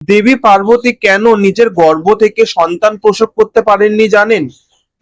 দেবী পার্বতী কেন নিজের গর্ভ থেকে সন্তান প্রসব করতে পারেননি জানেন?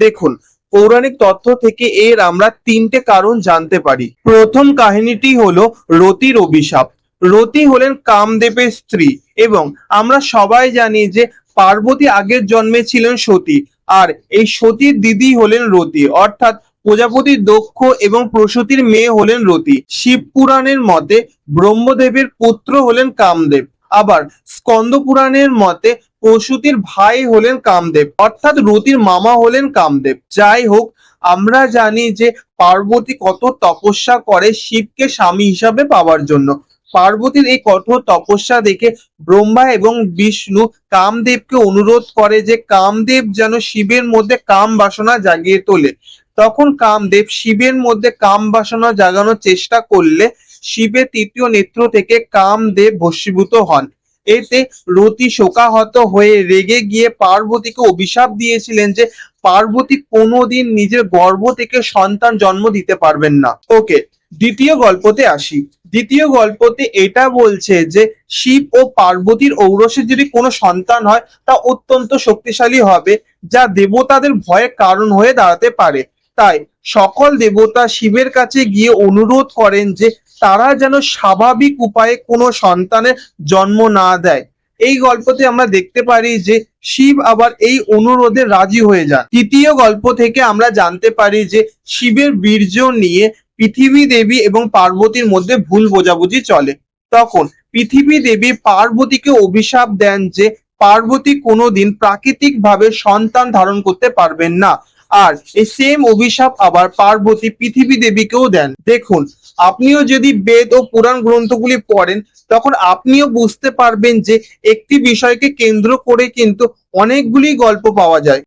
দেখুন, পৌরাণিক তথ্য থেকে এর আমরা তিনটে কারণ জানতে পারি। প্রথম কাহিনীটি হলো রতির অভিশাপ। রতি হলেন কামদেবের স্ত্রী এবং আমরা সবাই জানি যে পার্বতী আগের জন্মে ছিলেন সতী, আর এই সতীর দিদি হলেন রতি, অর্থাৎ প্রজাপতি দক্ষ এবং প্রসূতির মেয়ে হলেন রতি। শিব পুরাণের মতে ব্রহ্মদেবের পুত্র হলেন কামদেব, আবার স্কন্দ পুরাণের মতে প্রসূতির ভাই হলেন কামদেব, অর্থাৎ রতির মামা হলেন কামদেব। যাই হোক, আমরা জানি যে পার্বতী কত তপস্যা করে শিবকে স্বামী হিসাবে পাওয়ার জন্য। পার্বতীর এই কঠোর তপস্যা দেখে ব্রহ্মা এবং বিষ্ণু কামদেবকে অনুরোধ করে যে কামদেব যেন শিবের মধ্যে কাম বাসনা জাগিয়ে তোলে। তখন কামদেব শিবের মধ্যে কাম বাসনা জাগানোর চেষ্টা করলে শিবের তৃতীয় নেত্র থেকে কামদেব ভস্মীভূত হন। এতে রতি শোকাহত হয়ে রেগে গিয়ে পার্বতীকে অভিশাপ দিয়েছিলেন যে পার্বতী কোনোদিন নিজের গর্ভ থেকে সন্তান জন্ম দিতে পারবেন না। ওকে, দ্বিতীয় গল্পতে আসি। দ্বিতীয় গল্পতে এটা বলছে যে শিব ও পার্বতীর ঔরসে যদি কোনো সন্তান হয় তা অত্যন্ত শক্তিশালী হবে, যা দেবতাদের ভয়ের কারণ হয়ে দাঁড়াতে পারে। তাই সকল দেবতা শিবের কাছে গিয়ে অনুরোধ করেন যে তারা যেন স্বাভাবিক উপায়ে কোনো সন্তানের জন্ম না দেয়। এই গল্পতে আমরা দেখতে পারি যে শিব আবার এই অনুরোধে রাজি হয়ে যান। তৃতীয় গল্প থেকে আমরা জানতে পারি যে শিবের বীর্য নিয়ে পৃথিবী দেবী এবং পার্বতীর মধ্যে ভুল বোঝাবুঝি চলে। তখন পৃথিবী দেবী পার্বতীকে অভিশাপ দেন যে পার্বতী কোনোদিন প্রাকৃতিক ভাবে সন্তান ধারণ করতে পারবেন না, আর এই সেম অভিশাপ আবার পার্বতী পৃথিবী দেবীকেও দেন। দেখুন, আপনিও যদি বেদ ও পুরাণ গ্রন্থগুলি পড়েন তখন আপনিও বুঝতে পারবেন যে একটি বিষয়কে কেন্দ্র করে কিন্তু অনেকগুলি গল্প পাওয়া যায়।